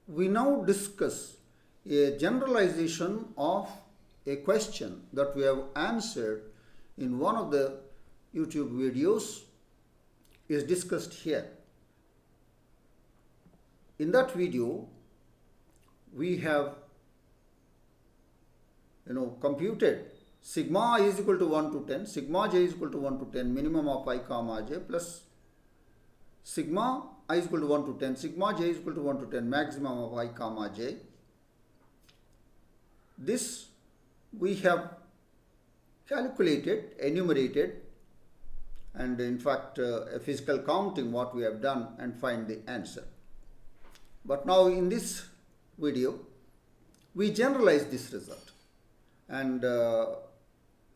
we now discuss a generalization of a question that we have answered in one of the YouTube videos is discussed here. In that video, we have computed sigma I is equal to 1 to 10, sigma j is equal to 1 to 10, minimum of I comma j, plus sigma I is equal to 1 to 10, sigma j is equal to 1 to 10, maximum of I comma j. This we have calculated, enumerated, and in fact a physical counting what we have done and find the answer. But now in this video, we generalize this result and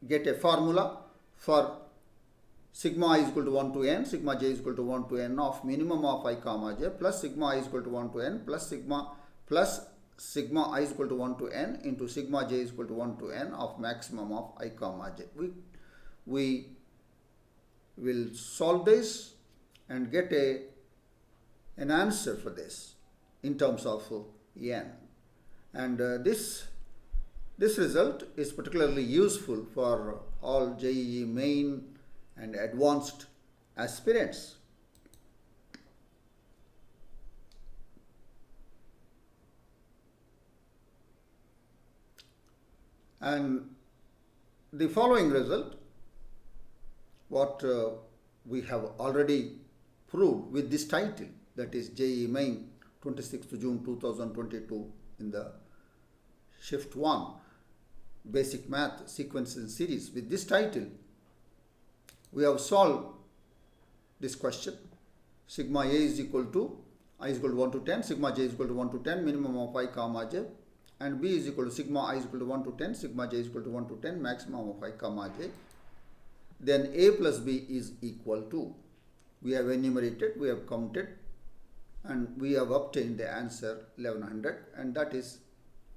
get a formula for sigma I is equal to 1 to n, sigma j is equal to 1 to n of minimum of I comma j plus sigma I is equal to 1 to n plus sigma I is equal to 1 to n into sigma j is equal to 1 to n of maximum of I comma j. We will solve this and get an answer for this in terms of n. And this result is particularly useful for all JEE main and advanced aspirants. And the following result, what we have already proved with this title, that is JEE Main 26th June 2022 in the Shift 1 Basic Math Sequencing Series. With this title, we have solved this question. Sigma A is equal to I is equal to 1 to 10, sigma j is equal to 1 to 10, minimum of I comma j, and B is equal to sigma I is equal to 1 to 10, sigma j is equal to 1 to 10, maximum of I comma j. Then A plus B is equal to, we have enumerated, we have counted, and we have obtained the answer 1100, and that is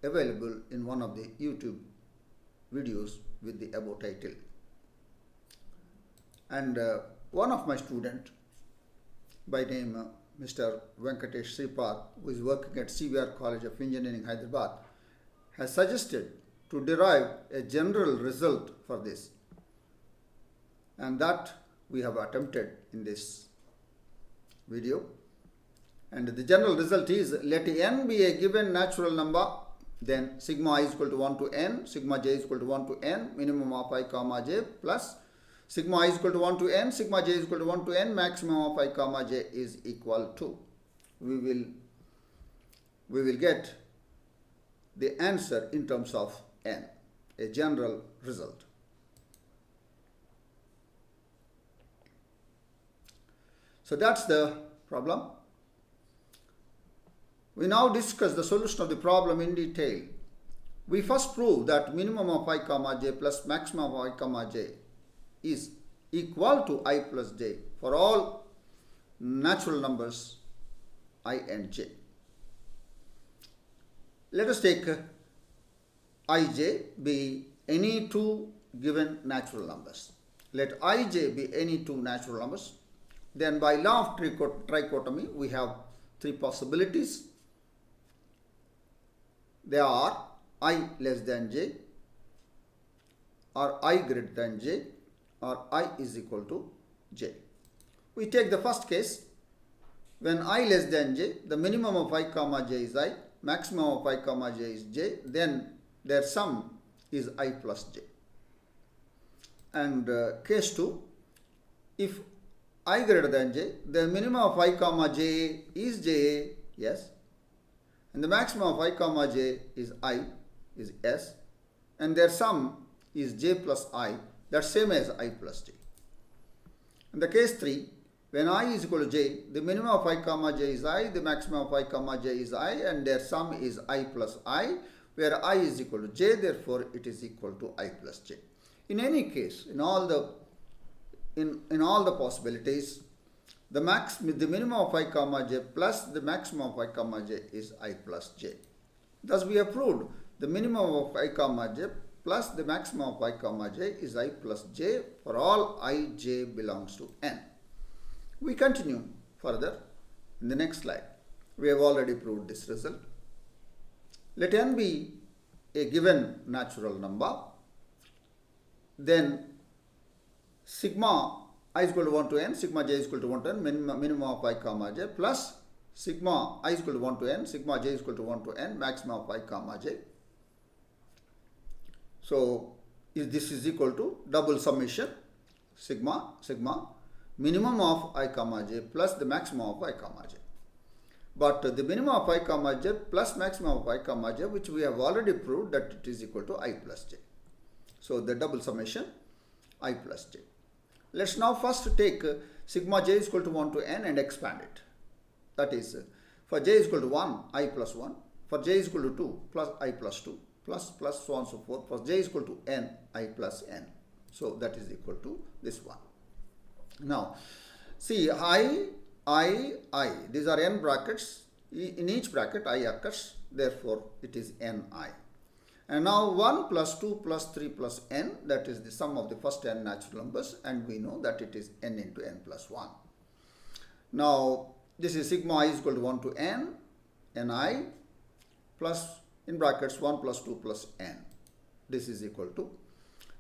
available in one of the YouTube videos with the above title. And one of my student by name Mr. Venkatesh Sripad, who is working at CVR College of Engineering, Hyderabad, has suggested to derive a general result for this, and that we have attempted in this video. And the general result is, let n be a given natural number, then sigma I is equal to 1 to n, sigma j is equal to 1 to n, minimum of I comma j, plus sigma I is equal to 1 to n, sigma j is equal to 1 to n, maximum of I comma j is equal to. We will get the answer in terms of n, a general result. So that's the problem. We now discuss the solution of the problem in detail. We first prove that minimum of I comma j plus maximum of I comma j is equal to I plus j for all natural numbers I and j. Let us take ij be any two given natural numbers. Let ij be any two natural numbers. Then by law of trichotomy, we have three possibilities. They are I less than j, or I greater than j, or I is equal to j. We take the first case. When I less than j, the minimum of I comma j is I, maximum of I comma j is j, then their sum is I plus j. And case 2, if I greater than j, the minimum of I comma j is j, yes, and the maximum of I comma j is I, is s, and their sum is j plus I, that's same as I plus j. In the case 3, when I is equal to j, the minimum of I comma j is I, the maximum of I comma j is I, and their sum is I plus I, where I is equal to j, therefore it is equal to I plus j. In any case, in all the possibilities, the minimum of I comma j plus the maximum of I comma j is I plus j. Thus we have proved the minimum of I comma j plus the maximum of I comma j is I plus j for all I j belongs to n. We continue further in the next slide. We have already proved this result. Let n be a given natural number, then sigma I is equal to 1 to n, sigma j is equal to 1 to n, minimum of I comma j, plus sigma I is equal to 1 to n, sigma j is equal to 1 to n, maximum of I comma j. So this is equal to double summation sigma minimum of I comma j plus the maximum of I comma j. But the minimum of I comma j plus maximum of I comma j, which we have already proved that it is equal to I plus j. So the double summation I plus j. Let's now first take sigma j is equal to 1 to n and expand it. That is, for j is equal to 1, I plus 1. For j is equal to 2, plus I plus 2. Plus so on and so forth. For j is equal to n, I plus n. So that is equal to this one. Now, see, I. These are n brackets. In each bracket, I occurs. Therefore, it is ni. And now 1 plus 2 plus 3 plus n, that is the sum of the first n natural numbers, and we know that it is n into n plus 1. Now, this is sigma I is equal to 1 to n, ni, plus in brackets 1 plus 2 plus n. This is equal to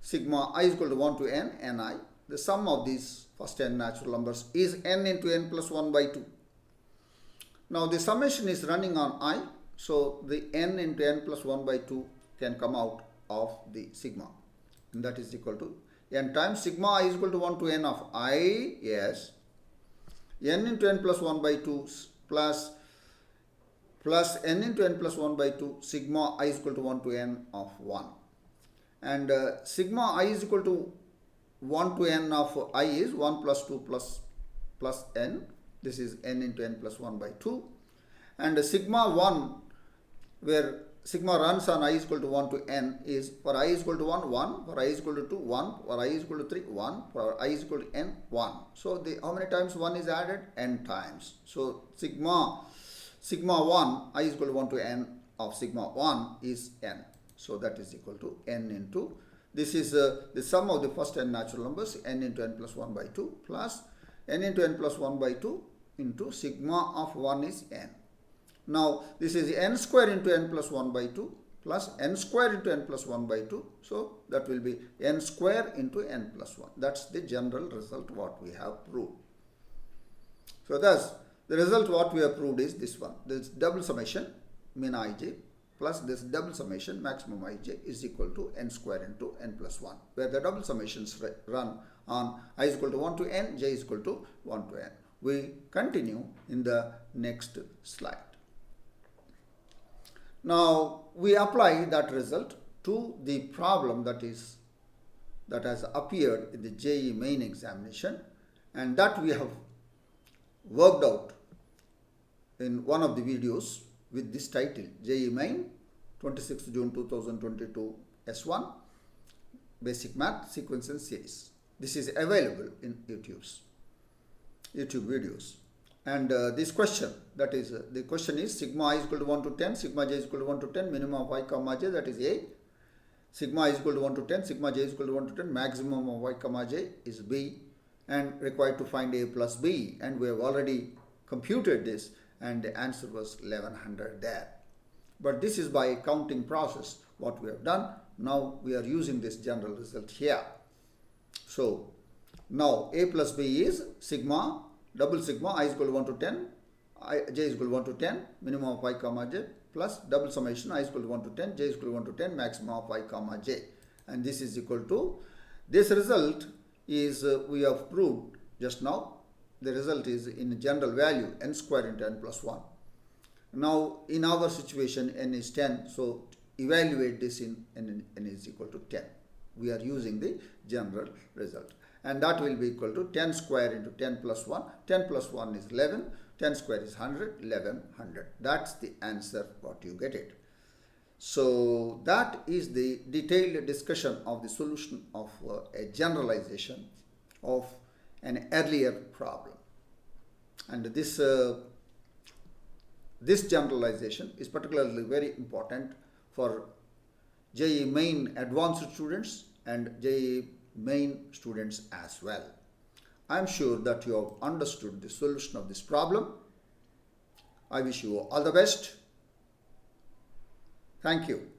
sigma I is equal to 1 to n, ni. The sum of these first n natural numbers is n into n plus 1 by 2. Now, the summation is running on I, so the n into n plus 1 by 2 can come out of the sigma, and that is equal to n times sigma I is equal to 1 to n of I, yes, n into n plus 1 by 2 plus n into n plus 1 by 2 sigma I is equal to 1 to n of 1, and sigma I is equal to 1 to n of I is 1 plus 2 plus n. This is n into n plus 1 by 2, and sigma 1, where sigma runs on I is equal to 1 to n, is for I is equal to 1, 1, for I is equal to 2, 1, for I is equal to 3, 1, for I is equal to n, 1. So how many times 1 is added? N times. So sigma 1, I is equal to 1 to n of sigma 1 is n. So that is equal to n into, this is the sum of the first n natural numbers, n into n plus 1 by 2 plus n into n plus 1 by 2 into sigma of 1 is n. Now, this is n square into n plus 1 by 2 plus n square into n plus 1 by 2. So, that will be n square into n plus 1. That's the general result what we have proved. So, thus, the result what we have proved is this one. This double summation min ij plus this double summation maximum ij is equal to n square into n plus 1, where the double summations run on I is equal to 1 to n, j is equal to 1 to n. We continue in the next slide. Now, we apply that result to the problem that has appeared in the JEE main examination, and that we have worked out in one of the videos with this title, JEE main 26 June 2022 S1 Basic Math Sequence and Series. This is available in YouTube videos. And this question, that is, the question is sigma I is equal to 1 to 10, sigma j is equal to 1 to 10, minimum of I comma j, that is A. Sigma I is equal to 1 to 10, sigma j is equal to 1 to 10, maximum of I comma j is B, and required to find A plus B. And we have already computed this, and the answer was 1100 there. But this is by counting process what we have done. Now we are using this general result here. So now A plus B is sigma, double sigma I is equal to 1 to 10, j is equal to 1 to 10, minimum of I comma j, plus double summation I is equal to 1 to 10, j is equal to 1 to 10, maximum of I comma j. And this is equal to, this result is, we have proved just now, the result is in general value n square into n plus 1. Now in our situation n is 10, so evaluate this in n is equal to 10. We are using the general result. And that will be equal to 10 square into 10 plus 1. 10 plus 1 is 11. 10 square is 100. 1100. That's the answer what you get it. So that is the detailed discussion of the solution of a generalization of an earlier problem. And this generalization is particularly very important for JEE main advanced students and JEE main students as well. I am sure that you have understood the solution of this problem. I wish you all the best. Thank you.